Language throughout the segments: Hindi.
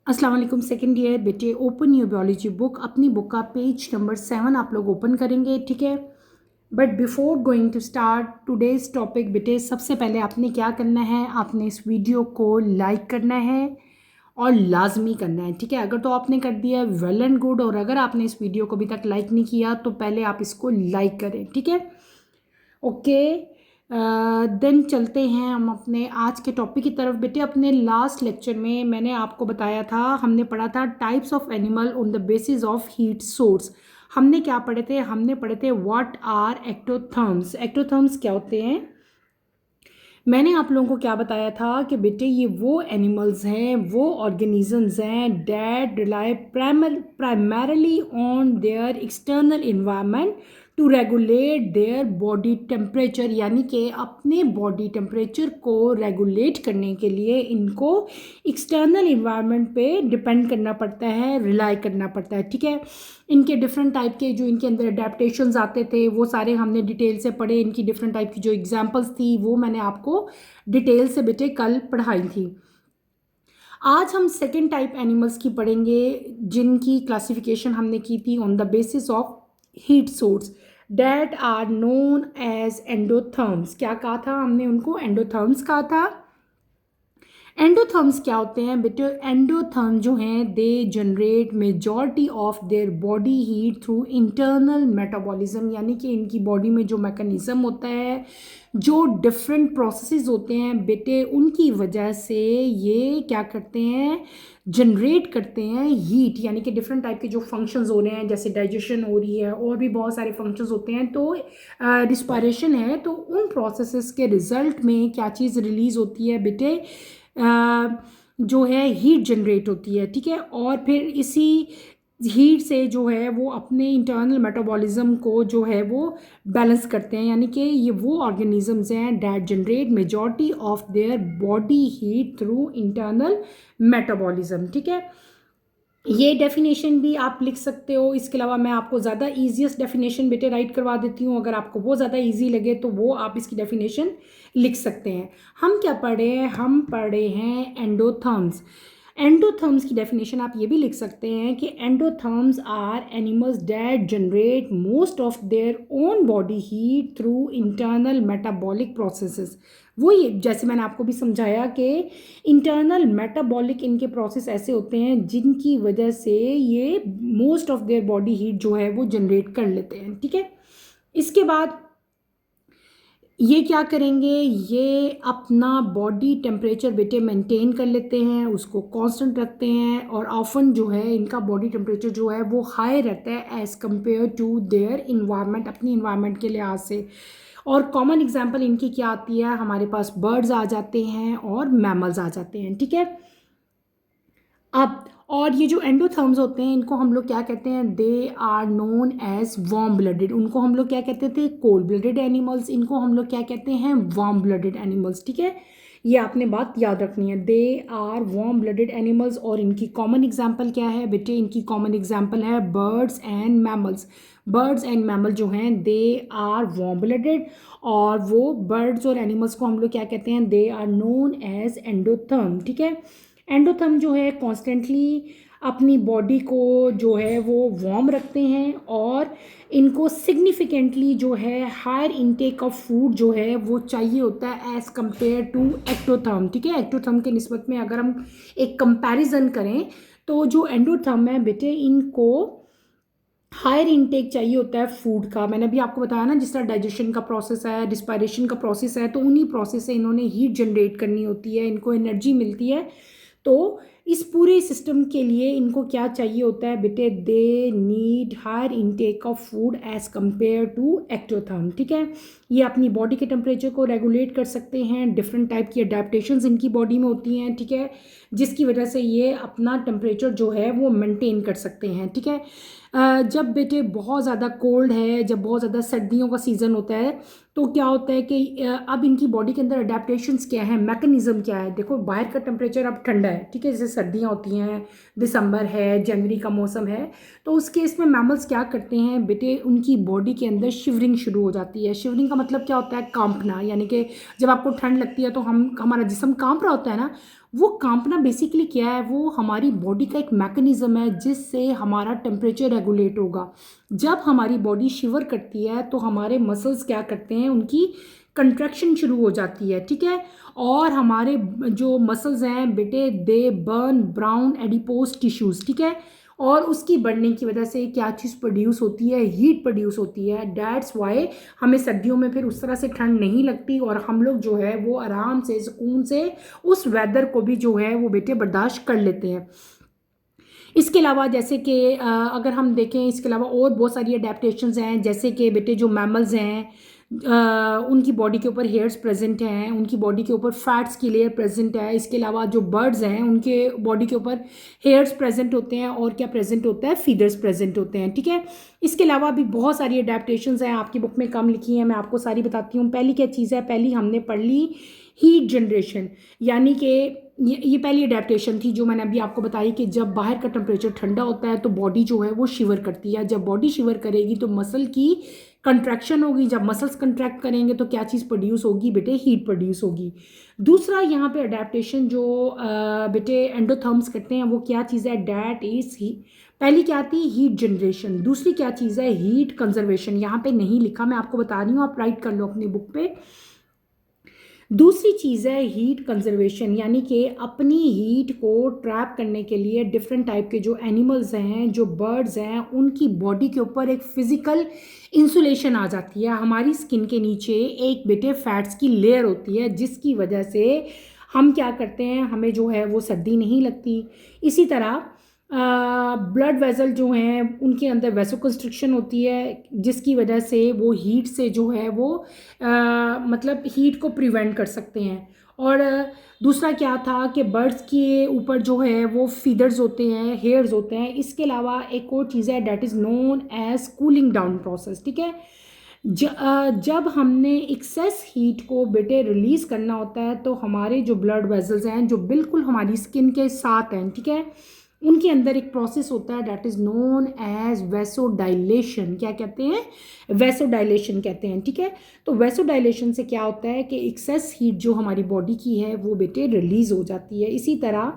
अस्सलाम वालेकुम सेकेंड ईयर बेटे, ओपन योर बायोलॉजी बुक। अपनी बुक का पेज नंबर 7 आप लोग ओपन करेंगे, ठीक है। But before going to start today's topic बेटे, सबसे पहले आपने क्या करना है, आपने इस वीडियो को लाइक करना है और लाजमी करना है, ठीक है। अगर तो आपने कर दिया वेल एंड गुड, और अगर आपने इस वीडियो को अभी तक लाइक नहीं किया तो पहले आप इसको लाइक करें, ठीक है। ओके, देन चलते हैं हम अपने आज के टॉपिक की तरफ बेटे। अपने लास्ट लेक्चर में मैंने आपको बताया था, हमने पढ़ा था types of animal on the basis of heat source. हमने क्या पढ़े थे, हमने पढ़े थे व्हाट आर एक्टोथर्म्स। एक्टोथर्म्स क्या होते हैं। मैंने आप लोगों को क्या बताया था कि बेटे ये वो एनिमल्स हैं, वो ऑर्गेनिजम्स हैं that rely primarily on their external environment to regulate their body temperature, यानी कि अपने बॉडी टेम्परेचर को रेगुलेट करने के लिए इनको एक्सटर्नल इन्वायरमेंट पे डिपेंड करना पड़ता है, रिलाई करना पड़ता है, ठीक है। इनके डिफरेंट टाइप के जो इनके अंदर अडेप्टेशंस आते थे वो सारे हमने डिटेल से पढ़े। इनकी डिफरेंट टाइप की जो एग्जांपल्स थी वो मैंने आपको डिटेल से बेटे कल पढ़ाई थी। आज हम सेकेंड टाइप एनिमल्स की पढ़ेंगे जिनकी क्लासिफिकेशन हमने की थी on the basis of heat source that are known as endotherms. क्या कहा था हमने उनको, एंडोथर्म्स कहा था। एंडोथर्म्स क्या होते हैं बेटे, एंडोथर्म जो हैं they generate majority of their body heat through internal metabolism, यानी कि इनकी बॉडी में जो मैकेनिज्म होता है, जो डिफरेंट प्रोसेसेस होते हैं बेटे, उनकी वजह से ये क्या करते हैं, जनरेट करते हैं हीट, यानी कि डिफरेंट टाइप के जो फंक्शंस हो रहे हैं, जैसे डाइजेशन हो रही है और भी बहुत सारे फंक्शंस होते हैं, तो रिस्पायरेशन है, तो उन प्रोसेसेस के रिजल्ट में क्या चीज़ रिलीज होती है बेटे, जो है हीट जनरेट होती है, ठीक है। और फिर इसी हीट से जो है वो अपने इंटरनल मेटाबॉलिज्म को जो है वो बैलेंस करते हैं, यानी कि ये वो ऑर्गेनिजम्स हैं that generate majority of their body heat through internal metabolism, ठीक है। ये डेफिनेशन भी आप लिख सकते हो। इसके अलावा मैं आपको ज़्यादा ईजीएस्ट डेफिनेशन बेटे राइट करवा देती हूँ, अगर आपको वो ज़्यादा ईजी लगे तो वो आप इसकी डेफिनेशन लिख सकते हैं। हम क्या पढ़े हैं, हम पढ़े हैं एंडोथर्म्स। एंडोथर्म्स की डेफिनेशन आप ये भी लिख सकते हैं कि endotherms are animals that generate most of their own body heat through internal metabolic processes. वो ये जैसे मैंने आपको भी समझाया कि इंटरनल मेटाबॉलिक इनके प्रोसेस ऐसे होते हैं जिनकी वजह से ये most of their body heat जो है वो जनरेट कर लेते हैं, ठीक है। इसके बाद ये क्या करेंगे, ये अपना बॉडी टेम्परेचर बेटे मेंटेन कर लेते हैं, उसको कांस्टेंट रखते हैं, और ऑफन जो है इनका बॉडी टेम्परेचर जो है वो हाई रहता है as compare to their environment, अपनी इन्वायरमेंट के लिहाज से। और कॉमन एग्जांपल इनकी क्या आती है, हमारे पास बर्ड्स आ जाते हैं और मैमल्स आ जाते हैं, ठीक है। अब और ये जो एंडोथर्म्स होते हैं इनको हम लोग क्या कहते हैं, they are known as warm blooded. उनको हम लोग क्या कहते थे, कोल्ड ब्लडेड एनिमल्स। इनको हम लोग क्या कहते हैं, वार्म ब्लडेड एनिमल्स, ठीक है। ये आपने बात याद रखनी है, they are warm blooded animals. और इनकी कॉमन एग्जाम्पल क्या है बेटे, इनकी कॉमन एग्जाम्पल है birds and mammals. Birds and mammal जो हैं दे आर वार्म ब्लडेड, और वो बर्ड्स और एनिमल्स को हम लोग क्या कहते हैं, they are known as endotherm, ठीक है। एंडोथर्म जो है कॉन्स्टेंटली अपनी बॉडी को जो है वो वार्म रखते हैं, और इनको सिग्निफिकेंटली जो है हायर इनटेक ऑफ फूड जो है वो चाहिए होता है एज़ कंपेयर टू एक्टोथर्म, ठीक है। एक्टोथर्म के निस्बत में अगर हम एक कंपैरिजन करें तो जो एंडोथर्म है बेटे इनको हायर इनटेक चाहिए होता है फूड का। मैंने भी आपको बताया ना, जिस तरह डाइजेशन का प्रोसेस है, रिस्पायरेशन का प्रोसेस है, तो उन्हीं प्रोसेस से इन्होंने हीट जनरेट करनी होती है, इनको एनर्जी मिलती है। तो इस पूरे सिस्टम के लिए इनको क्या चाहिए होता है बेटे, they need higher intake of food as compare to ectotherm, ठीक है। ये अपनी बॉडी के टेम्परेचर को रेगुलेट कर सकते हैं, डिफरेंट टाइप की अडेप्टेशंस इनकी बॉडी में होती हैं, ठीक है, जिसकी वजह से ये अपना टेम्परेचर जो है वो मेंटेन कर सकते हैं, ठीक है। जब बेटे बहुत ज़्यादा कोल्ड है, जब बहुत ज़्यादा सर्दियों का सीज़न होता है, तो क्या होता है कि अब इनकी बॉडी के अंदर अडेप्टेशंस क्या है, मैकेनिज्म क्या है। देखो बाहर का टेम्परेचर अब ठंडा है, ठीक है, जैसे सर्दियाँ होती हैं, दिसंबर है, जनवरी का मौसम है, तो उस केस में मैमल्स क्या करते हैं बेटे, उनकी बॉडी के अंदर शिवरिंग शुरू हो जाती है। शिवरिंग का मतलब क्या होता है, कांपना, यानी कि जब आपको ठंड लगती है तो हमारा जिस्म कांप रहा होता है ना, वो कांपना बेसिकली क्या है, वो हमारी बॉडी का एक मैकेनिज्म है जिससे हमारा टेम्परेचर रेगुलेट होगा। जब हमारी बॉडी शिवर करती है तो हमारे मसल्स क्या करते हैं, उनकी कंट्रैक्शन शुरू हो जाती है, ठीक है। और हमारे जो मसल्स हैं बेटे, दे बर्न ब्राउन एडिपोज टिश्यूज़, ठीक है। और उसकी बढ़ने की वजह से क्या चीज़ प्रोड्यूस होती है, हीट प्रोड्यूस होती है। डैट्स वाई हमें सर्दियों में फिर उस तरह से ठंड नहीं लगती और हम लोग जो है वो आराम से सुकून से उस वेदर को भी जो है वो बेटे बर्दाश्त कर लेते हैं। इसके अलावा जैसे कि अगर हम देखें, इसके अलावा और बहुत सारी अडेप्टೇशंस हैं, जैसे कि बेटे जो मैमल्स हैं उनकी बॉडी के ऊपर हेयर्स प्रेजेंट हैं, उनकी बॉडी के ऊपर फैट्स की लेयर प्रेजेंट है। इसके अलावा जो बर्ड्स हैं उनके बॉडी के ऊपर हेयर्स प्रेजेंट होते हैं और क्या प्रेजेंट होता है, फीदर्स प्रेजेंट होते हैं, ठीक है। इसके अलावा भी बहुत सारी अडेप्टೇशंस हैं, आपकी बुक में कम लिखी हैं, मैं आपको सारी बताती हूँ। पहली क्या चीज़ है, पहली हमने पढ़ ली हीट जनरेशन, यानी कि ये पहली अडेप्टೇशन थी जो मैंने अभी आपको बताई कि जब बाहर का टेम्परेचर ठंडा होता है तो बॉडी जो है वो शिवर करती है। जब बॉडी शिवर करेगी तो मसल की कंट्रैक्शन होगी, जब मसल्स कंट्रैक्ट करेंगे तो क्या चीज़ प्रोड्यूस होगी बेटे, हीट प्रोड्यूस होगी। दूसरा यहाँ पे अडेप्टೇशन जो बेटे एंडोथर्म्स करते हैं वो क्या चीज़ है, डैट इज ही, पहली क्या थी हीट जनरेशन, दूसरी क्या चीज़ है हीट कंजर्वेशन। यहाँ पे नहीं लिखा, मैं आपको बता रही हूँ, आप राइट कर लो अपनी बुक पे। दूसरी चीज़ है हीट कंजर्वेशन, यानी कि अपनी हीट को ट्रैप करने के लिए डिफरेंट टाइप के जो एनिमल्स हैं, जो बर्ड्स हैं, उनकी बॉडी के ऊपर एक फिजिकल इंसुलेशन आ जाती है। हमारी स्किन के नीचे एक बेटे फैट्स की लेयर होती है जिसकी वजह से हम क्या करते हैं, हमें जो है वो सर्दी नहीं लगती। इसी तरह ब्लड वेसल जो हैं उनके अंदर वैसोकंस्ट्रिक्शन होती है जिसकी वजह से वो हीट से जो है वो मतलब हीट को प्रिवेंट कर सकते हैं। और दूसरा क्या था कि बर्ड्स के ऊपर जो है वो फीदर्स होते हैं, हेयर्स होते हैं। इसके अलावा एक और चीज़ है that is known as cooling down process, ठीक है। जब हमने एक्सेस हीट को बेटे रिलीज़ करना होता है तो हमारे जो ब्लड वेसल्स हैं जो बिल्कुल हमारी स्किन के साथ हैं, ठीक है, उनके अंदर एक प्रोसेस होता है that is known as vasodilation. क्या कहते हैं, वैसोडाइलेशन कहते हैं, ठीक है। तो वैसोडाइलेशन से क्या होता है कि एक्सेस हीट जो हमारी बॉडी की है वो बेटे रिलीज़ हो जाती है। इसी तरह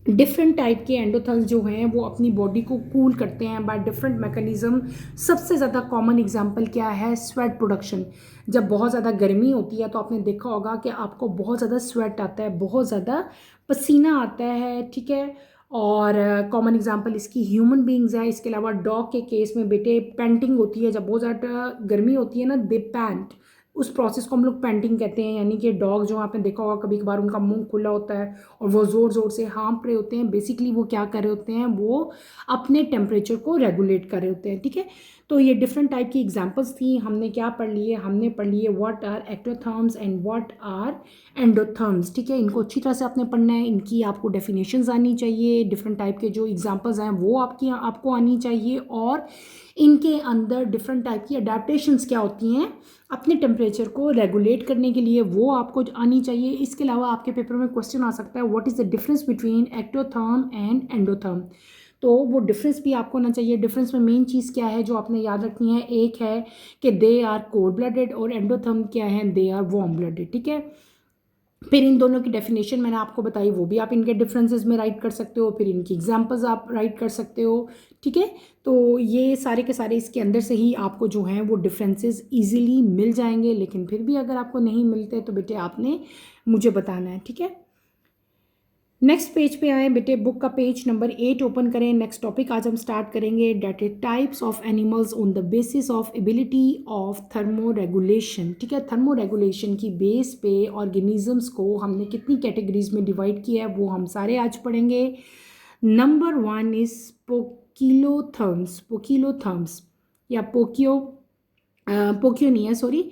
डिफरेंट टाइप के एंडोथर्म्स जो हैं वो अपनी बॉडी को कूल करते हैं बाय डिफरेंट मैकेनिज्म। सबसे ज़्यादा कॉमन एग्जांपल क्या है, स्वेट प्रोडक्शन। जब बहुत ज़्यादा गर्मी होती है तो आपने देखा होगा कि आपको बहुत ज़्यादा स्वेट आता है, बहुत ज़्यादा पसीना आता है, ठीक है। और कॉमन एग्जांपल इसकी ह्यूमन बींग्स है। इसके अलावा डॉग के केस में बेटे पेंटिंग होती है, जब बहुत ज़्यादा गर्मी होती है ना, दे पैंट, उस प्रोसेस को हम लोग पेंटिंग कहते हैं। यानी कि डॉग जो आपने देखा होगा कभी कभार उनका मुंह खुला होता है और वो ज़ोर ज़ोर से हाँफ रहे होते हैं। बेसिकली वो क्या कर रहे होते हैं, वो अपने टेम्परेचर को रेगुलेट कर रहे होते हैं, ठीक है। तो ये डिफरेंट टाइप की एग्जांपल्स थी। हमने क्या पढ़ लिए, हमने पढ़ लिए what are ectotherms and what are endotherms, ठीक है। इनको अच्छी तरह से आपने पढ़ना है, इनकी आपको डेफिनेशंस आनी चाहिए, डिफरेंट टाइप के जो एग्जांपल्स हैं वो आपको आनी चाहिए, और इनके अंदर डिफरेंट टाइप की अडेप्टೇशंस क्या होती हैं अपने टेम्परेचर को रेगुलेट करने के लिए, वो आपको आनी चाहिए। इसके अलावा आपके पेपर में क्वेश्चन आ सकता है what is the difference between ectotherm and endotherm, तो वो डिफरेंस भी आपको आना चाहिए। डिफरेंस में मेन चीज़ क्या है जो आपने याद रखनी है, एक है कि दे आर कोल्ड ब्लडेड और एंडोथर्म क्या है, दे आर वार्म ब्लडेड, ठीक है। फिर इन दोनों की डेफिनेशन मैंने आपको बताई, वो भी आप इनके डिफरेंसेस में राइट कर सकते हो, फिर इनकी एग्जांपल्स आप राइट कर सकते हो, ठीक है। तो ये सारे के सारे इसके अंदर से ही आपको जो हैं वो डिफरेंसेस इजीली मिल जाएंगे। लेकिन फिर भी अगर आपको नहीं मिलते तो बेटे आपने मुझे बताना है, ठीक है। नेक्स्ट पेज पे आए बेटे, बुक का पेज नंबर 8 ओपन करें। नेक्स्ट टॉपिक आज हम स्टार्ट करेंगे that is types of animals on the basis of ability of thermoregulation, ठीक है। थर्मो रेगुलेशन की बेस पे ऑर्गेनिजम्स को हमने कितनी कैटेगरीज में डिवाइड किया है वो हम सारे आज पढ़ेंगे। नंबर 1 इज पोकिलोथर्म्स, पोकिलोथर्म्स या पोकियो नहीं है, सॉरी,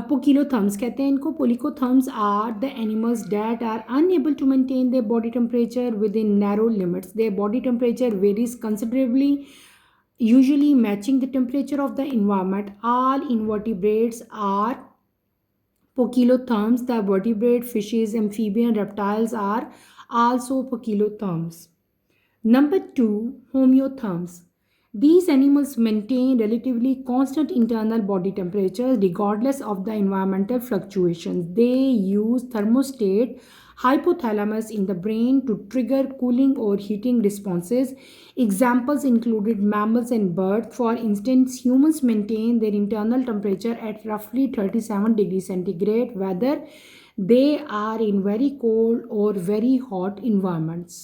पोकिलोथर्म्स कहते हैं इनको। Poikilotherms are the animals that are unable to maintain their body temperature within narrow limits. Their body temperature varies considerably, usually matching the temperature of the environment. All invertebrates are poikilotherms. The vertebrate fishes, amphibian, reptiles are also poikilotherms. Number 2, homeotherms. These animals maintain relatively constant internal body temperatures regardless of the environmental fluctuations. They use thermostat hypothalamus in the brain to trigger cooling or heating responses. Examples included mammals and birds. For instance, humans maintain their internal temperature at roughly 37 degrees centigrade, whether they are in very cold or very hot environments.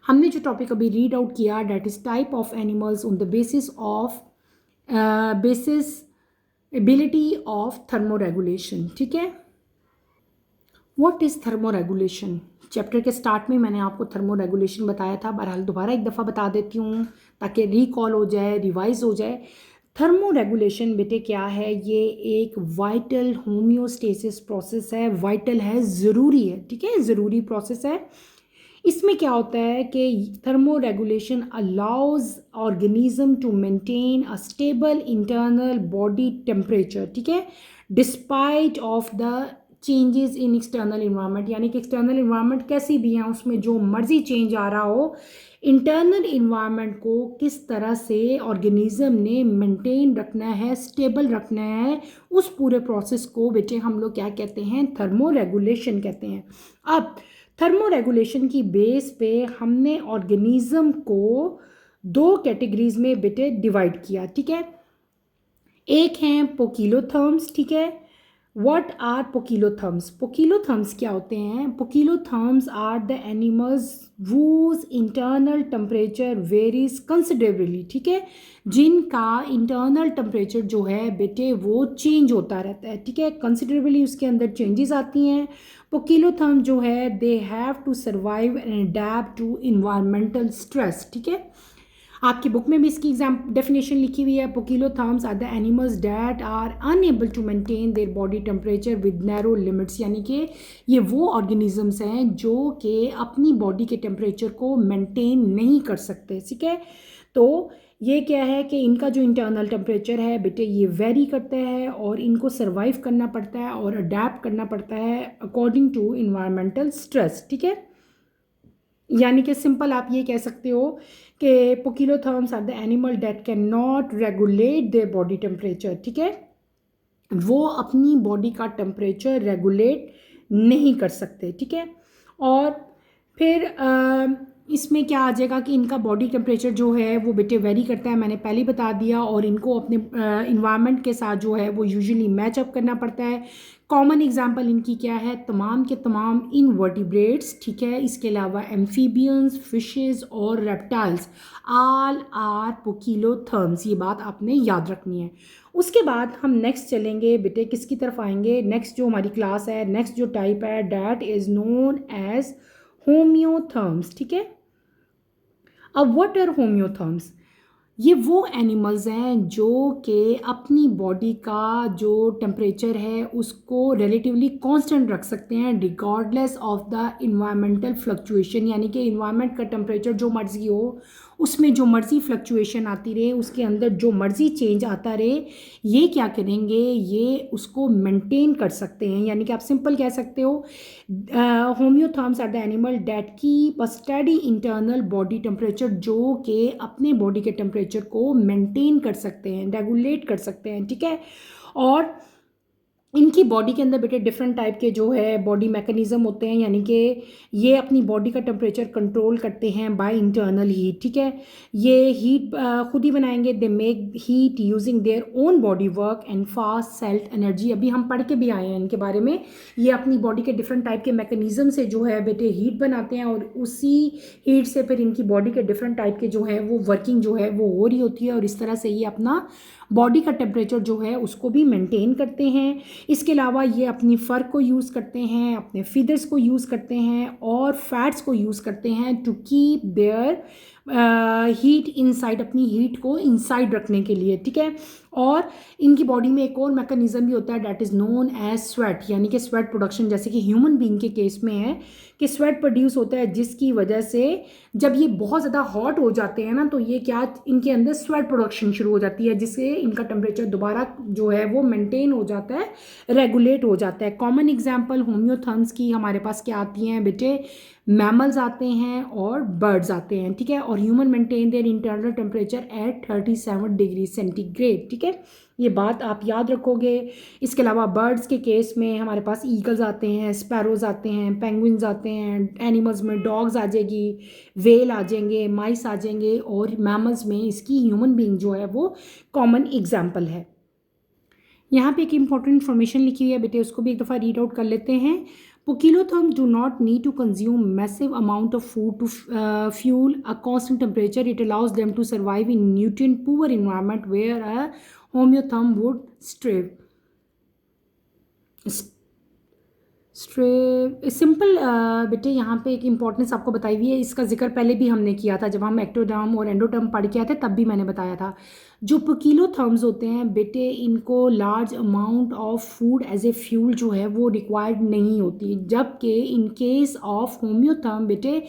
हमने जो टॉपिक अभी रीड आउट किया, that is type of animals on the basis of basis ability of thermoregulation. ठीक है, व्हाट इज़ थर्मोरेगुलेशन? चैप्टर के स्टार्ट में मैंने आपको थर्मोरेगुलेशन बताया था, बहरहाल दोबारा एक दफ़ा बता देती हूँ ताकि रिकॉल हो जाए, रिवाइज हो जाए. थर्मोरेगुलेशन बेटे क्या है? ये एक वाइटल होम्योस्टेसिस प्रोसेस है. वाइटल है, ज़रूरी है. ठीक है, ज़रूरी प्रोसेस है. इसमें क्या होता है कि thermoregulation allows organism to maintain a stable internal body temperature. ठीक है, despite of the changes in external environment. यानी कि एक्सटर्नल इन्वायरमेंट कैसी भी है, उसमें जो मर्जी चेंज आ रहा हो, इंटरनल इन्वायरमेंट को किस तरह से ऑर्गेनिज्म ने मेंटेन रखना है, स्टेबल रखना है, उस पूरे प्रोसेस को बेटे हम लोग क्या कहते हैं? थर्मोरेगुलेशन कहते हैं. अब थर्मोरेगुलेशन की बेस पे हमने ऑर्गेनिज्म को दो कैटेगरीज में बेटे डिवाइड किया. ठीक है, एक हैं पोकिलोथर्म्स. ठीक है, व्हाट आर पोकिलोथर्म्स? पोकिलोथर्म्स क्या होते हैं? Poikilotherms are the animals whose internal temperature varies considerably. ठीक है, जिनका इंटरनल टेम्परेचर जो है बेटे वो चेंज होता रहता है. ठीक है, कंसिडरेबली उसके अंदर चेंजेस आती हैं. पोकिलोथर्म जो है they have to survive and adapt to environmental stress. ठीक है, आपकी बुक में भी इसकी डेफिनेशन लिखी हुई है. Poikilotherms are the animals that are unable to maintain their body temperature with narrow limits. यानी कि ये वो ऑर्गेनिजम्स हैं जो कि अपनी बॉडी के टेम्परेचर को मेंटेन नहीं कर सकते. ठीक है, तो ये क्या है कि इनका जो इंटरनल टेम्परेचर है बेटे ये वेरी करता है और इनको सर्वाइव करना पड़ता है और अडेप्ट करना पड़ता है अकॉर्डिंग टू इन्वायरमेंटल स्ट्रेस. ठीक है, यानी कि सिंपल आप ये कह सकते हो कि poikilotherms are the animal that can not regulate their body temperature. ठीक है, वो अपनी बॉडी का टेम्परेचर रेगुलेट नहीं कर सकते. ठीक है, और फिर इसमें क्या आ जाएगा कि इनका बॉडी टेम्परेचर जो है वो बेटे वेरी करता है, मैंने पहले ही बता दिया, और इनको अपने इन्वायरमेंट के साथ जो है वो यूजुअली मैचअप करना पड़ता है. कॉमन एग्जांपल इनकी क्या है? तमाम के तमाम इनवर्टिब्रेट्स. ठीक है, इसके अलावा एम्फीबियंस, फिशेस और रेप्टाइल्स आल आर पोकिलोथर्म्स. ये बात आपने याद रखनी है. उसके बाद हम नेक्स्ट चलेंगे बेटे, किसकी तरफ आएंगे? नेक्स्ट जो हमारी क्लास है, नेक्स्ट जो टाइप है, that is known as homeotherms. ठीक है, अब व्हाट आर होम्योथर्म्स? ये वो एनिमल्स हैं जो कि अपनी बॉडी का जो टेम्परेचर है उसको रिलेटिवली कांस्टेंट रख सकते हैं regardless of the environmental fluctuation. यानी कि इन्वायरमेंट का टेम्परेचर जो मर्जी हो, उसमें जो मर्जी फ्लक्चुएशन आती रहे, उसके अंदर जो मर्जी चेंज आता रहे, ये क्या करेंगे? ये उसको मेंटेन कर सकते हैं. यानी कि आप सिंपल कह सकते हो homeotherms are the animal that keep a steady internal body temperature, जो कि अपने बॉडी के टेम्परेचर को मेंटेन कर सकते हैं, रेगुलेट कर सकते हैं. ठीक है, और इनकी बॉडी के अंदर बेटे डिफरेंट टाइप के जो है बॉडी मैकेनिज्म होते हैं. यानी कि ये अपनी बॉडी का टेम्परेचर कंट्रोल करते हैं बाय इंटरनल हीट. ठीक है, ये हीट खुद ही बनाएंगे. They make heat using their own body work and fast self energy. अभी हम पढ़ के भी आए हैं इनके बारे में. ये अपनी बॉडी के डिफरेंट टाइप के मैकेनिज्म से जो है बेटे हीट बनाते हैं और उसी हीट से फिर इनकी बॉडी के डिफरेंट टाइप के जो है वो वर्किंग जो है वो हो रही होती है, और इस तरह से ये अपना बॉडी का टेम्परेचर जो है उसको भी मेंटेन करते हैं. इसके अलावा ये अपनी फर को यूज़ करते हैं, अपने फीदर्स को यूज़ करते हैं और फैट्स को यूज़ करते हैं to keep their heat inside, अपनी हीट को इनसाइड रखने के लिए. ठीक है, और इनकी बॉडी में एक और मैकेनिज्म भी होता है that is known as sweat. यानी कि स्वेट प्रोडक्शन, जैसे कि ह्यूमन बीइंग के केस में है कि स्वेट प्रोड्यूस होता है, जिसकी वजह से जब ये बहुत ज़्यादा हॉट हो जाते हैं ना, तो ये क्या, इनके अंदर स्वेट प्रोडक्शन शुरू हो जाती है, जिससे इनका टेम्परेचर दोबारा जो है वो मेंटेन हो जाता है, रेगुलेट हो जाता है. कॉमन एग्जांपल होम्योथर्म्स की हमारे पास क्या आती हैं बेटे? मैमल्स आते हैं और बर्ड्स आते हैं, ठीक है। और human maintain their internal temperature at 37 degree centigrade, ठीक है। ये बात आप याद रखोगे। इसके अलावा बर्ड्स के केस में हमारे पास ईगल्स आते हैं, स्पैरोज आते हैं, पेंगुइन्स आते हैं, एनिमल्स में डॉग्स आ जाएगी, वेल आ जाएंगे, माइस आ जाएंगे, और मैमल्स में इसकी ह्यूमन बीइंग जो है वो कॉमन एग्जाम्पल है। यहाँ पे एक इंपॉर्टेंट इन्फॉर्मेशन लिखी हुई है बेटे, उसको भी एक दफ़ा रीड आउट कर लेते हैं। Poikilotherms do not need to consume massive amount of food to fuel a constant temperature. It allows them to survive in nutrient-poor environment where a homeotherm would thrive. Simple बेटे, यहाँ पे एक इम्पॉर्टेंस आपको बताई हुई है, इसका जिक्र पहले भी हमने किया था जब हम एक्टोडर्म और एंडोडर्म पढ़ के आए थे, तब भी मैंने बताया था। जो पोकिलोथर्म्स होते हैं बेटे, इनको large amount of food as a fuel जो है वो रिक्वायर्ड नहीं होती, जबकि इन केस ऑफ होम्योथर्म बेटे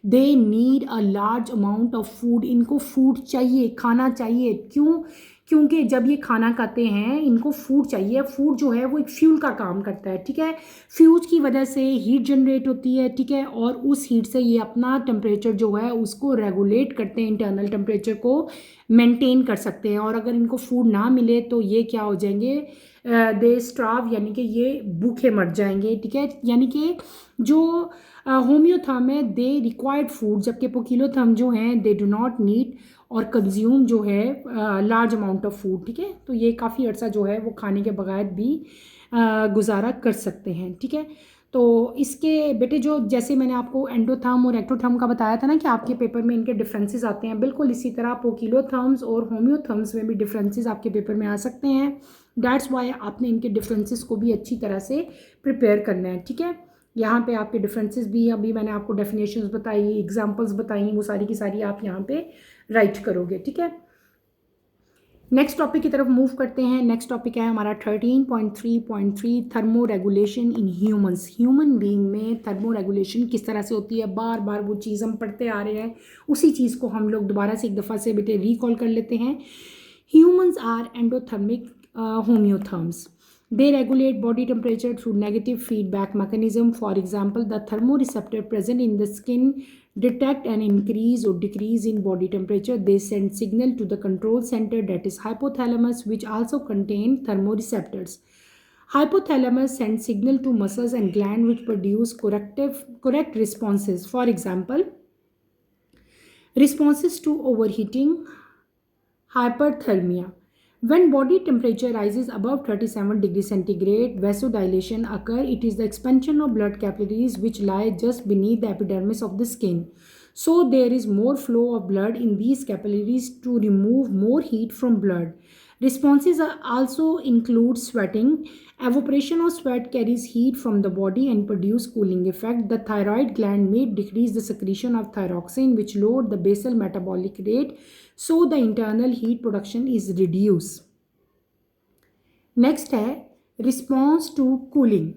they need a large amount of food. इनको फूड चाहिए, खाना चाहिए। क्यों? क्योंकि जब ये खाना खाते हैं इनको फूड चाहिए। फूड जो है वो एक फ्यूल का काम करता है, ठीक है। फ्यूज की वजह से हीट जनरेट होती है, ठीक है, और उस हीट से ये अपना टेम्परेचर जो है उसको रेगुलेट करते हैं, इंटरनल टेम्परेचर को मेंटेन कर सकते हैं। और अगर इनको फूड ना मिले तो ये क्या हो जाएंगे, दे स्ट्राव, यानी कि ये भूखे मर जाएंगे, ठीक है। यानी कि जो होम्योथर्म है दे रिक्वायर्ड फूड, जबकि पोकिलोथर्म जो हैं दे डू नॉट नीड और कंज्यूम जो है लार्ज अमाउंट ऑफ फूड, ठीक है। तो ये काफ़ी अर्सा जो है वो खाने के बगैर भी गुजारा कर सकते हैं, ठीक है। तो इसके बेटे जो जैसे मैंने आपको एंडोथर्म और एक्टोथर्म का बताया था ना कि आपके पेपर में इनके डिफरेंसेस आते हैं, बिल्कुल इसी तरह पोकिलोथर्म्स और होम्योथर्म्स में भी डिफरेंसेस आपके पेपर में आ सकते हैं। दैट्स वाई आपने इनके डिफरेंसेस को भी अच्छी तरह से प्रिपेयर करना है, ठीक है। यहाँ पे आपके डिफरेंसेस भी, अभी मैंने आपको डेफिनेशंस बताई, एग्जांपल्स बताई, वो सारी की सारी आप यहाँ पे राइट करोगे, ठीक है। नेक्स्ट टॉपिक की तरफ मूव करते हैं। नेक्स्ट टॉपिक है हमारा 13.3.3 thermo regulation in humans. Human being में थर्मो रेगुलेशन किस तरह से होती है, बार बार वो चीज़ हम पढ़ते आ रहे हैं, उसी चीज़ को हम लोग दोबारा से एक दफ़ा से बेटे रिकॉल कर लेते हैं। Humans are endothermic homeotherms. They regulate body temperature through negative feedback mechanism. For example, the thermoreceptor present in the skin detect an increase or decrease in body temperature. They send signal to the control center, that is hypothalamus, which also contain thermoreceptors. Hypothalamus sends signal to muscles and gland which produce correct responses. For example, responses to overheating, hyperthermia. When body temperature rises above 37 degrees centigrade, vasodilation occurs. It is the expansion of blood capillaries which lie just beneath the epidermis of the skin. So there is more flow of blood in these capillaries to remove more heat from blood. Responses also include sweating. Evaporation of sweat carries heat from the body and produce cooling effect. The thyroid gland may decrease the secretion of thyroxine, which lower the basal metabolic rate, so the internal heat production is reduced. Next है response to cooling.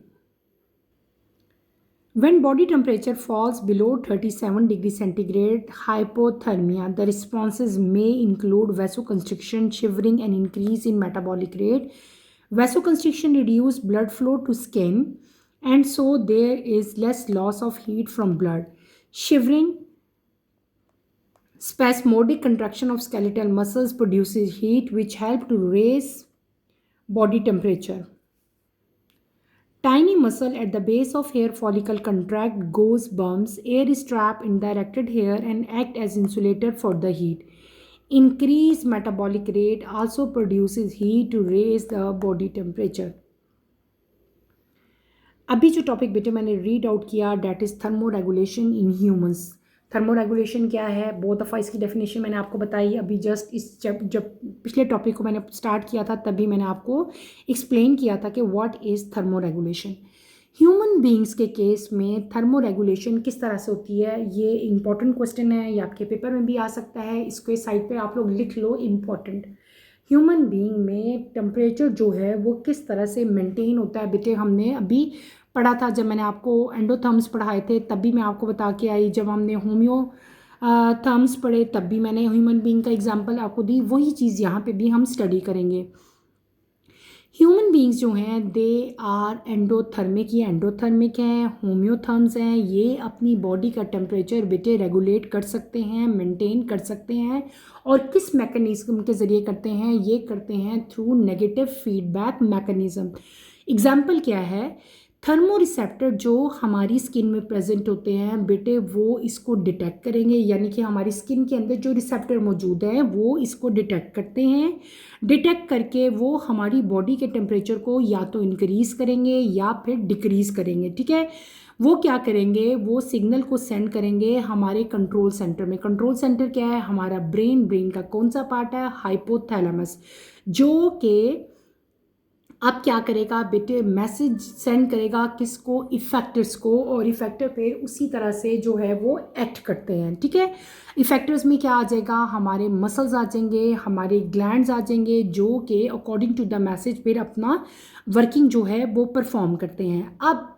When body temperature falls below 37 degrees centigrade, hypothermia, the responses may include vasoconstriction, shivering, and increase in metabolic rate. Vasoconstriction reduces blood flow to skin, and so there is less loss of heat from blood. Shivering, spasmodic contraction of skeletal muscles produces heat which help to raise body temperature. Tiny muscle at the base of hair follicle contract, goes bumps, air is trapped in directed hair and act as insulator for the heat. Increased metabolic rate also produces heat to raise the body temperature. अभी जो टॉपिक बेटे मैंने रीड आउट किया, that is thermoregulation in humans. Thermoregulation क्या है, बहुत दफ़ा इसकी डेफिनेशन मैंने आपको बताई। अभी जस्ट इस जब पिछले टॉपिक को मैंने स्टार्ट किया था तभी मैंने आपको एक्सप्लेन किया था कि what is thermoregulation. Human beings के केस में थर्मोरेगुलेशन किस तरह से होती है, ये इंपॉर्टेंट क्वेश्चन है, ये आपके पेपर में भी आ सकता है। इसको साइड पे आप लोग लिख लो, इम्पॉर्टेंट। ह्यूमन बीइंग में टेम्परेचर जो है वो किस तरह से मेंटेन होता है बेटे, हमने अभी पढ़ा था। जब मैंने आपको एंडोथर्म्स पढ़ाए थे तब भी मैं आपको बता के आई, जब हमने होम्यो थर्म्स पढ़े तब भी मैंने ह्यूमन बीइंग का एग्जांपल आपको दी। वही चीज़ यहाँ पे भी हम स्टडी करेंगे। ह्यूमन बींग्स जो हैं दे आर एंडोथर्मिक, ये एंडोथर्मिक हैं, होम्योथर्म्स हैं, ये अपनी बॉडी का टेम्परेचर बेटे रेगुलेट कर सकते हैं, मेंटेन कर सकते हैं। और किस मैकेनिज्म के ज़रिए करते हैं? ये करते हैं through negative feedback mechanism. Example क्या है? थर्मोरिसेप्टर जो हमारी स्किन में प्रेजेंट होते हैं बेटे, वो इसको डिटेक्ट करेंगे, यानी कि हमारी स्किन के अंदर जो रिसेप्टर मौजूद हैं वो इसको डिटेक्ट करते हैं। डिटेक्ट करके वो हमारी बॉडी के टेम्परेचर को या तो इंक्रीज़ करेंगे या फिर डिक्रीज़ करेंगे। ठीक है, वो क्या करेंगे? वो सिग्नल को सेंड करेंगे हमारे कंट्रोल सेंटर में। कंट्रोल सेंटर क्या है? हमारा ब्रेन। ब्रेन का कौन सा पार्ट है? हाइपोथैलेमस, जो कि अब क्या करेगा बेटे? मैसेज सेंड करेगा किसको? इफेक्टर्स को, और इफेक्टर फिर उसी तरह से जो है वो एक्ट करते हैं। ठीक है, इफेक्टर्स में क्या आ जाएगा? हमारे मसल्स आ जाएंगे, हमारे ग्लैंड्स आ जाएंगे, जो कि अकॉर्डिंग टू द मैसेज फिर अपना वर्किंग जो है वो परफॉर्म करते हैं। अब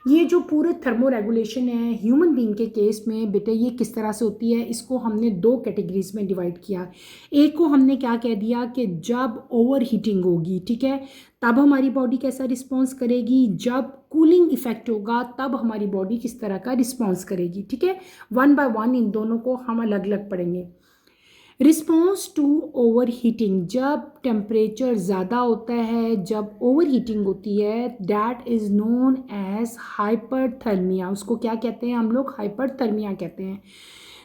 ये जो पूरे थर्मो रेगुलेशन है ह्यूमन बीइंग के केस में बेटे, ये किस तरह से होती है? इसको हमने दो कैटेगरीज में डिवाइड किया। एक को हमने क्या कह दिया कि जब ओवर हीटिंग होगी, ठीक है, तब हमारी बॉडी कैसा रिस्पॉन्स करेगी। जब कूलिंग इफेक्ट होगा तब हमारी बॉडी किस तरह का रिस्पॉन्स करेगी। ठीक है, वन बाय वन इन दोनों को हम अलग अलग पढ़ेंगे। रिस्पॉन्स टू ओवर हीटिंग, जब टेम्परेचर ज़्यादा होता है, जब ओवर हीटिंग होती है, that is known as hyperthermia. उसको क्या कहते हैं हम लोग? हाइपरथर्मिया कहते हैं।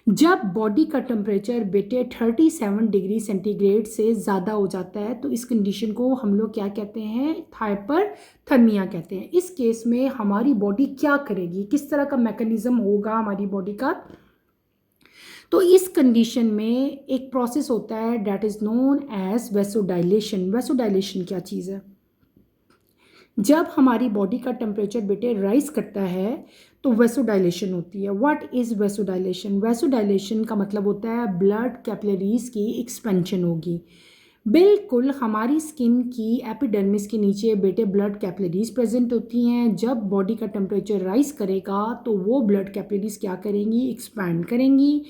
जब बॉडी का टेम्परेचर बेटे 37 डिग्री सेंटीग्रेड से ज़्यादा हो जाता है तो इस कंडीशन को हम लोग क्या कहते हैं? हाइपरथर्मिया कहते हैं। इस केस में हमारी बॉडी क्या करेगी? किस तरह का मैकेनिज्म होगा हमारी बॉडी का? तो इस कंडीशन में एक प्रोसेस होता है that is known as vasodilation. Vasodilation क्या चीज़ है? जब हमारी बॉडी का टेम्परेचर बेटे राइज करता है तो वेसोडाइलेशन होती है। What is vasodilation? वेसोडाइलेशन का मतलब होता है ब्लड कैपिलरीज की एक्सपेंशन होगी। बिल्कुल हमारी स्किन की एपिडर्मिस के नीचे बेटे ब्लड कैपिलरीज प्रेजेंट होती हैं। जब बॉडी का टेम्परेचर राइज करेगा तो वो ब्लड कैपिलरीज क्या करेंगी? एक्सपैंड करेंगी।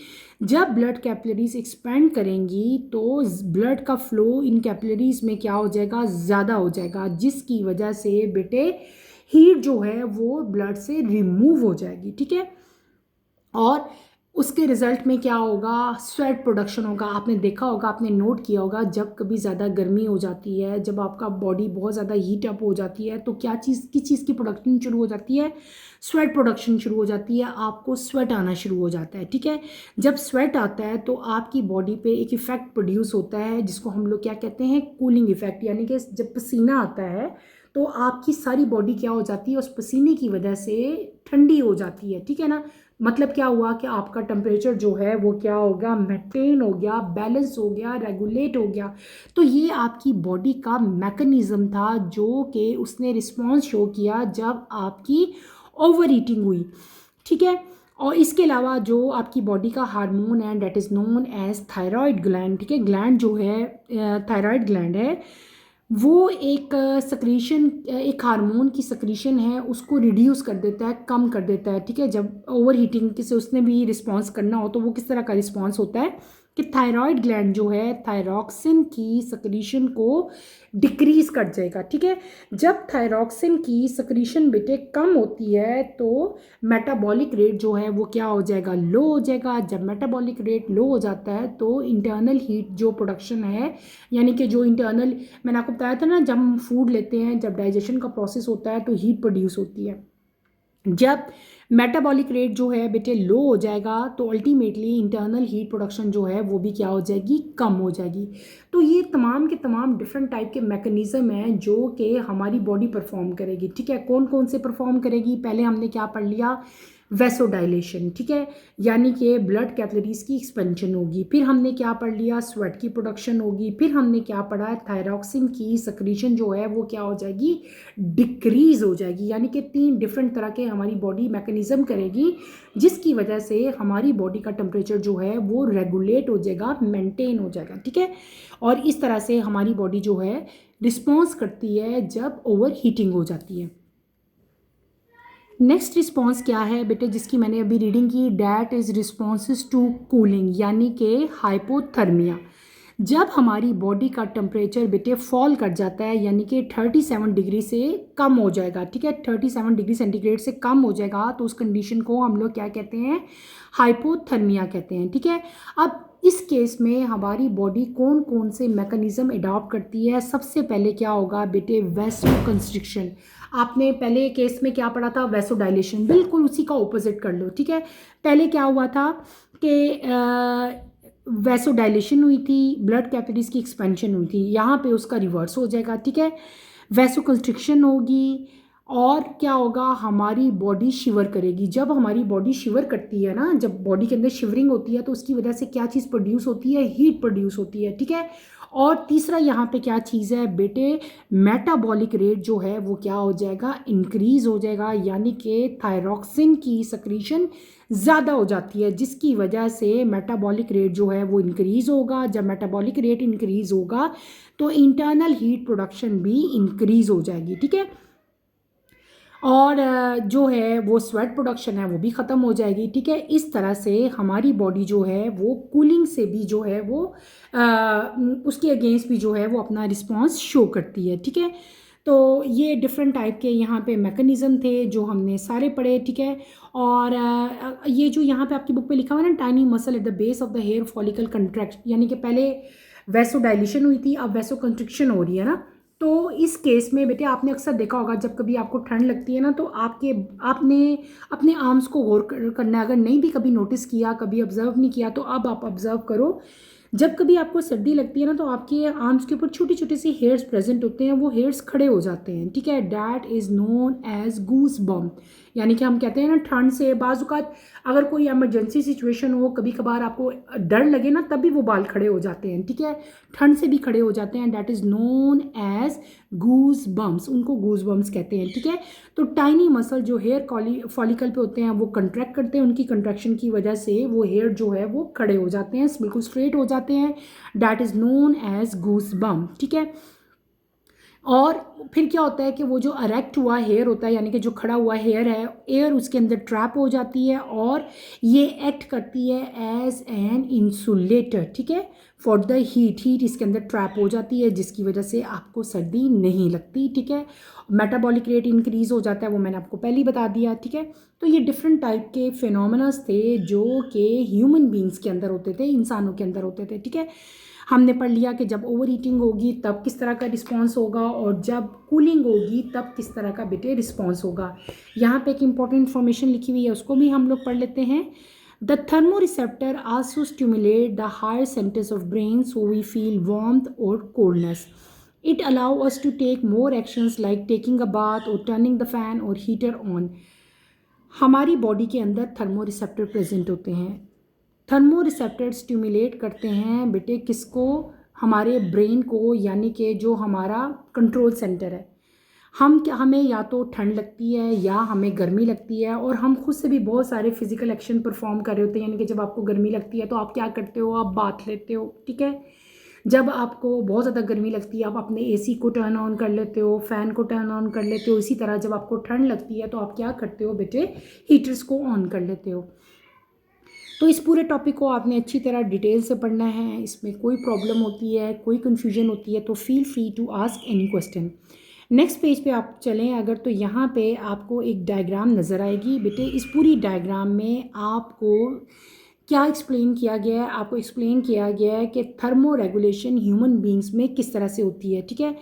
जब ब्लड कैपिलरीज एक्सपैंड करेंगी तो ब्लड का फ्लो इन कैपिलरीज में क्या हो जाएगा? ज़्यादा हो जाएगा, जिसकी वजह से बेटे हीट जो है वो ब्लड से रिमूव हो जाएगी। ठीक है, और उसके रिजल्ट में क्या होगा? स्वेट प्रोडक्शन होगा। आपने देखा होगा, आपने नोट किया होगा, जब कभी ज़्यादा गर्मी हो जाती है, जब आपका बॉडी बहुत ज़्यादा हीट अप हो जाती है तो क्या चीज़, किस चीज़ की प्रोडक्शन शुरू हो जाती है? स्वेट प्रोडक्शन शुरू हो जाती है। आपको स्वेट आना शुरू हो जाता है। ठीक है, जब स्वेट आता है तो आपकी बॉडी पे एक इफ़ेक्ट प्रोड्यूस होता है जिसको हम लोग क्या कहते हैं? Cooling effect. यानी कि जब पसीना आता है तो आपकी सारी बॉडी क्या हो जाती है? उस पसीने की वजह से ठंडी हो जाती है। ठीक है ना, मतलब क्या हुआ कि आपका टेम्परेचर जो है वो क्या होगा? मेंटेन हो गया, बैलेंस हो गया, रेगुलेट हो गया। तो ये आपकी बॉडी का मैकेनिज्म था जो कि उसने रिस्पॉन्स शो किया जब आपकी ओवर ईटिंग हुई। ठीक है, और इसके अलावा जो आपकी बॉडी का हार्मोन है that is known as thyroid gland. ठीक है, ग्लैंड जो है थायराइड ग्लैंड है, वो एक सक्रीशन, एक हार्मोन की सक्रीशन है, उसको रिड्यूस कर देता है, कम कर देता है। ठीक है, जब ओवर हीटिंग से उसने भी रिस्पॉन्स करना हो तो वो किस तरह का रिस्पॉन्स होता है कि थायराइड ग्लैंड जो है थायरॉक्सिन की सक्रीशन को डिक्रीज कर जाएगा। ठीक है, जब थायरॉक्सिन की सक्रीशन बेटे कम होती है तो मेटाबॉलिक रेट जो है वो क्या हो जाएगा? लो हो जाएगा। जब मेटाबॉलिक रेट लो हो जाता है तो इंटरनल हीट जो प्रोडक्शन है, यानी कि जो इंटरनल, मैंने आपको बताया था ना, जब हम फूड लेते हैं, जब डाइजेशन का प्रोसेस होता है तो हीट प्रोड्यूस होती है। जब मेटाबॉलिक रेट जो है बेटे लो हो जाएगा तो अल्टीमेटली इंटरनल हीट प्रोडक्शन जो है वो भी क्या हो जाएगी? कम हो जाएगी। तो ये तमाम के तमाम डिफरेंट टाइप के मैकेनिज्म हैं जो कि हमारी बॉडी परफॉर्म करेगी। ठीक है, कौन कौन से परफॉर्म करेगी? पहले हमने क्या पढ़ लिया? वेसोडाइलेशन। ठीक है, यानी कि ब्लड कैपिलरीज की एक्सपेंशन होगी। फिर हमने क्या पढ़ लिया? स्वेट की प्रोडक्शन होगी। फिर हमने क्या पढ़ा? थायरॉक्सिन की सक्रीशन जो है वो क्या हो जाएगी? डिक्रीज हो जाएगी। यानी कि 3 डिफरेंट तरह के हमारी बॉडी मैकेनिज्म करेगी जिसकी वजह से हमारी बॉडी का टेम्परेचर जो है वो रेगुलेट हो जाएगा, मेंटेन हो जाएगा। ठीक है, और इस तरह से हमारी बॉडी जो है रिस्पॉन्स करती है जब ओवर हीटिंग हो जाती है। नेक्स्ट रिस्पॉन्स क्या है बेटे, जिसकी मैंने अभी रीडिंग की? That is responses to cooling, यानी कि हाइपोथर्मिया। जब हमारी बॉडी का टेम्परेचर बेटे फॉल कर जाता है, यानी कि 37 डिग्री से कम हो जाएगा, ठीक है, 37 डिग्री सेंटीग्रेड से कम हो जाएगा, तो उस कंडीशन को हम लोग क्या कहते हैं, हाइपोथर्मिया कहते हैं, ठीक है। अब इस केस में हमारी बॉडी कौन कौन से मैकेनिज्म अडॉप्ट करती है। सबसे पहले क्या होगा बेटे, वैसोकंस्ट्रिक्शन। आपने पहले केस में क्या पढ़ा था, वैसोडाइलेशन, बिल्कुल उसी का ऑपोजिट कर लो, ठीक है। पहले क्या हुआ था कि वैसोडाइलेशन हुई थी, ब्लड कैपिलरीज की एक्सपेंशन हुई थी, यहाँ पे उसका रिवर्स हो जाएगा, ठीक है। वैसोकंस्ट्रिक्शन होगी और क्या होगा, हमारी बॉडी शिवर करेगी। जब हमारी बॉडी शिवर करती है ना, जब बॉडी के अंदर शिवरिंग होती है तो उसकी वजह से क्या चीज़ प्रोड्यूस होती है, हीट प्रोड्यूस होती है, ठीक है। और तीसरा यहाँ पे क्या चीज़ है बेटे, मेटाबॉलिक रेट जो है वो क्या हो जाएगा, इंक्रीज हो जाएगा, यानी कि थायरॉक्सिन की सक्रीशन ज़्यादा हो जाती है, जिसकी वजह से मेटाबॉलिक रेट जो है वो इंक्रीज होगा। जब मेटाबॉलिक रेट इंक्रीज होगा तो इंटरनल हीट प्रोडक्शन भी इंक्रीज हो जाएगी, ठीक है। और जो है वो स्वेट प्रोडक्शन है वो भी ख़त्म हो जाएगी, ठीक है। इस तरह से हमारी बॉडी जो है वो कूलिंग से भी जो है वो उसके अगेंस्ट भी जो है वो अपना रिस्पॉन्स शो करती है, ठीक है। तो ये डिफरेंट टाइप के यहाँ पे मैकेनिज़्म थे जो हमने सारे पढ़े, ठीक है। और ये जो यहाँ पे आपकी बुक पे लिखा हुआ है ना, tiny muscle at the base of the hair follicle contract, यानी कि पहले वैसोडाइलेशन हुई थी, अब वैसो कंस्ट्रिक्शन हो रही है ना। तो इस केस में बेटे आपने अक्सर देखा होगा, जब कभी आपको ठंड लगती है ना तो आपने अपने आर्म्स को गौर करना है। अगर नहीं भी कभी नोटिस किया, कभी ऑब्जर्व नहीं किया, तो अब आप ऑब्जर्व करो। जब कभी आपको सर्दी लगती है ना तो आपके आर्म्स के ऊपर छोटे छोटे से हेयर्स प्रेजेंट होते हैं, वो हेयर्स खड़े हो जाते हैं, ठीक है। That is known as goose bump, यानी कि हम कहते हैं ना ठंड से बाज़-औक़ात अगर कोई इमरजेंसी सिचुएशन हो, कभी कभार आपको डर लगे ना, तब भी वो बाल खड़े हो जाते हैं, ठीक है। ठंड से भी खड़े हो जाते हैं, that is known as goose bumps, उनको गूस बम्प्स कहते हैं, ठीक है। तो टाइनी मसल जो हेयर फॉलिकल पे होते हैं वो कंट्रैक्ट करते हैं, उनकी कंट्रैक्शन की वजह से वो हेयर जो है वो खड़े हो जाते हैं, बिल्कुल स्ट्रेट हो जाते हैं, that is known as goose bump, ठीक है। और फिर क्या होता है कि वो जो अरेक्ट हुआ हेयर होता है, यानी कि जो खड़ा हुआ हेयर है, एयर उसके अंदर ट्रैप हो जाती है और ये एक्ट करती है एज एन इंसुलेटर, ठीक है, फॉर द हीट इसके अंदर ट्रैप हो जाती है, जिसकी वजह से आपको सर्दी नहीं लगती, ठीक है। मेटाबॉलिक रेट इंक्रीज हो जाता है, वो मैंने आपको पहले ही बता दिया, ठीक है। तो ये डिफरेंट टाइप के फिनोमेनास थे जो कि ह्यूमन बींग्स के अंदर होते थे, इंसानों के अंदर होते थे, ठीक है। हमने पढ़ लिया कि जब ओवर ईटिंग होगी तब किस तरह का रिस्पॉन्स होगा, और जब कूलिंग होगी तब किस तरह का बेटे रिस्पॉन्स होगा। यहाँ पे एक इंपॉर्टेंट इन्फॉर्मेशन लिखी हुई है, उसको भी हम लोग पढ़ लेते हैं। The thermoreceptor also stimulate the higher centres of brain so we feel warmth और coldness. It allow us to take more actions like taking a bath और टर्निंग द फैन और हीटर ऑन। हमारी बॉडी के अंदर थर्मोरिसेप्टर प्रेजेंट होते हैं। थर्मोरिसेप्टर स्टिमुलेट करते हैं बेटे किसको, हमारे ब्रेन को, यानी कि जो हमारा कंट्रोल सेंटर है। हमें या तो ठंड लगती है या हमें गर्मी लगती है, और हम खुद से भी बहुत सारे फिजिकल एक्शन परफॉर्म कर रहे होते हैं, यानी कि जब आपको गर्मी लगती है तो आप क्या करते हो, आप बाथ लेते हो, ठीक है। जब आपको बहुत ज़्यादा गर्मी लगती है आप अपने एसी को टर्न ऑन कर लेते हो, फ़ैन को टर्न ऑन कर लेते हो। इसी तरह जब आपको ठंड लगती है तो आप क्या करते हो बेटे, हीटर्स को ऑन कर लेते हो। तो इस पूरे टॉपिक को आपने अच्छी तरह डिटेल से पढ़ना है। इसमें कोई प्रॉब्लम होती है, कोई कन्फ्यूजन होती है तो feel free to ask any question. Next page पे आप चलें अगर, तो यहाँ पे आपको एक डायग्राम नज़र आएगी बेटे। इस पूरी डायग्राम में आपको क्या एक्सप्लेन किया गया है, आपको एक्सप्लेन किया गया है कि थर्मो रेगुलेशन ह्यूमन बींग्स में किस तरह से होती है, ठीक है।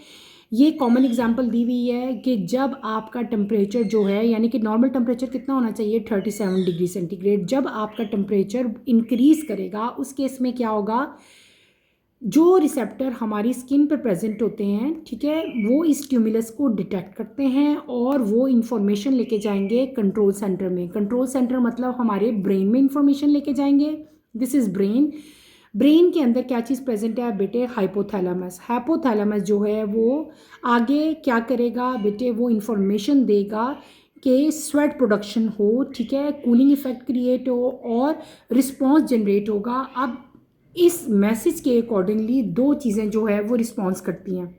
ये कॉमन एग्जांपल दी हुई है कि जब आपका टेम्परेचर जो है, यानी कि नॉर्मल टेम्परेचर कितना होना चाहिए, 37 डिग्री सेंटीग्रेड। जब आपका टेम्परेचर इंक्रीज़ करेगा उस केस में क्या होगा, जो रिसेप्टर हमारी स्किन पर प्रेजेंट होते हैं, ठीक है, वो इस स्टिमुलस को डिटेक्ट करते हैं और वो इंफॉर्मेशन लेके जाएंगे कंट्रोल सेंटर में। कंट्रोल सेंटर मतलब हमारे ब्रेन में इंफॉर्मेशन लेके जाएंगे। This is brain. ब्रेन के अंदर क्या चीज़ प्रेजेंट है बेटे, हाइपोथैलेमस। हाइपोथैलेमस जो है वो आगे क्या करेगा बेटे, वो इंफॉर्मेशन देगा कि स्वेट प्रोडक्शन हो, ठीक है, कूलिंग इफेक्ट क्रिएट हो और रिस्पॉन्स जनरेट होगा। अब इस मैसेज के अकॉर्डिंगली दो चीज़ें जो है वो रिस्पॉन्स करती हैं,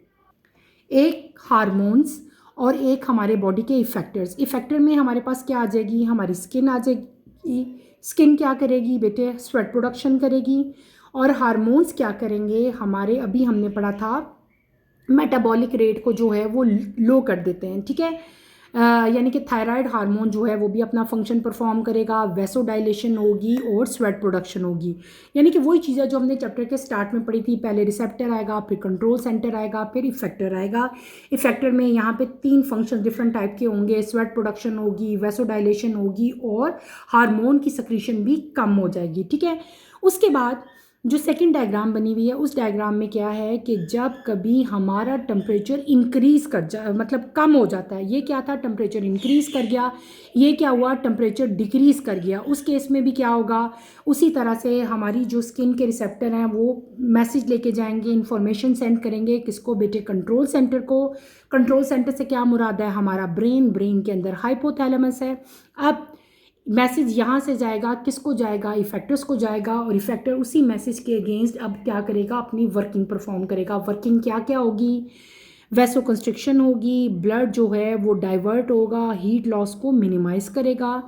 एक हार्मोन्स और एक हमारे बॉडी के इफेक्टर्स। इफेक्टर में हमारे पास क्या आ जाएगी, हमारी स्किन आ जाएगी। स्किन क्या करेगी बेटे, स्वेट प्रोडक्शन करेगी, और हार्मोन्स क्या करेंगे, हमारे अभी हमने पढ़ा था मेटाबॉलिक रेट को जो है वो लो कर देते हैं, ठीक है। यानी कि थायराइड हार्मोन जो है वो भी अपना फंक्शन परफॉर्म करेगा, वेसोडाइलेशन होगी और स्वेट प्रोडक्शन होगी। यानी कि वही चीज़ें जो हमने चैप्टर के स्टार्ट में पढ़ी थी, पहले रिसेप्टर आएगा, फिर कंट्रोल सेंटर आएगा, फिर इफेक्टर आएगा। इफेक्टर में यहाँ पे 3 फंक्शन डिफरेंट टाइप के होंगे, स्वेट प्रोडक्शन होगी, वेसोडाइलेशन होगी और हार्मोन की सक्रीशन भी कम हो जाएगी, ठीक है। उसके बाद जो सेकंड डायग्राम बनी हुई है, उस डायग्राम में क्या है कि जब कभी हमारा टेम्परेचर इंक्रीज़ मतलब कम हो जाता है, ये क्या था, टेम्परेचर इंक्रीज़ कर गया, ये क्या हुआ, टेम्परेचर डिक्रीज़ कर गया, उस केस में भी क्या होगा, उसी तरह से हमारी जो स्किन के रिसेप्टर हैं वो मैसेज लेके जाएंगे, इंफॉर्मेशन सेंड करेंगे, किसको बेटे, कंट्रोल सेंटर को। कंट्रोल सेंटर से क्या मुराद है, हमारा ब्रेन के अंदर हाइपोथैलेमस है। अब मैसेज यहाँ से जाएगा, किसको जाएगा, इफेक्टर्स को जाएगा, और इफेक्टर उसी मैसेज के अगेंस्ट अब क्या करेगा, अपनी वर्किंग परफॉर्म करेगा। वर्किंग क्या क्या होगी, वैसो कंस्ट्रिक्शन होगी, ब्लड जो है वो डाइवर्ट होगा, हीट लॉस को मिनिमाइज करेगा,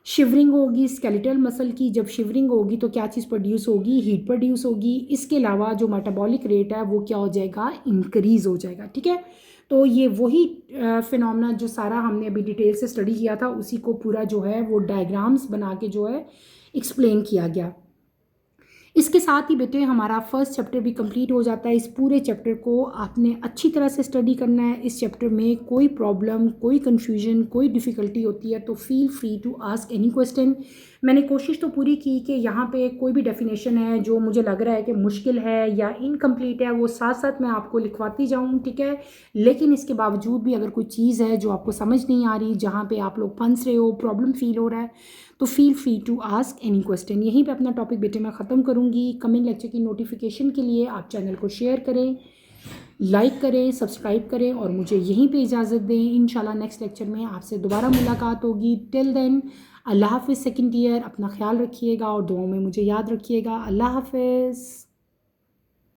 शिवरिंग होगी स्केलेटल मसल की, जब शिवरिंग होगी तो क्या चीज़ प्रोड्यूस होगी, हीट प्रोड्यूस होगी। इसके अलावा जो मेटाबॉलिक रेट है वो क्या हो जाएगा, इंक्रीज़ हो जाएगा, ठीक है। तो ये वही फिनोमेना जो सारा हमने अभी डिटेल से स्टडी किया था, उसी को पूरा जो है वो डायग्राम्स बना के जो है एक्सप्लेन किया गया। इसके साथ ही बेटे हमारा फर्स्ट चैप्टर भी कंप्लीट हो जाता है। इस पूरे चैप्टर को आपने अच्छी तरह से स्टडी करना है। इस चैप्टर में कोई प्रॉब्लम, कोई कन्फ्यूजन, कोई डिफ़िकल्टी होती है तो feel free to ask any question. मैंने कोशिश तो पूरी की कि यहाँ पे कोई भी डेफिनेशन है जो मुझे लग रहा है कि मुश्किल है या इनकम्प्लीट है वो साथ साथ मैं आपको लिखवाती जाऊँ, ठीक है। लेकिन इसके बावजूद भी अगर कोई चीज़ है जो आपको समझ नहीं आ रही, जहाँ पे आप लोग फंस रहे हो, प्रॉब्लम फील हो रहा है, तो feel free to ask any question. यहीं पे अपना टॉपिक बेटे मैं ख़त्म करूँगी। कमिंग लेक्चर की नोटिफिकेशन के लिए आप चैनल को शेयर करें, लाइक करें, सब्सक्राइब करें और मुझे यहीं पे इजाज़त दें। इंशाल्लाह नेक्स्ट लेक्चर में आपसे दोबारा मुलाकात होगी। टिल देन अल्लाह हाफ़िज़। सेकंड ईयर अपना ख्याल रखिएगा और दुआओं में मुझे याद रखिएगा। अल्लाह हाफ़िज़।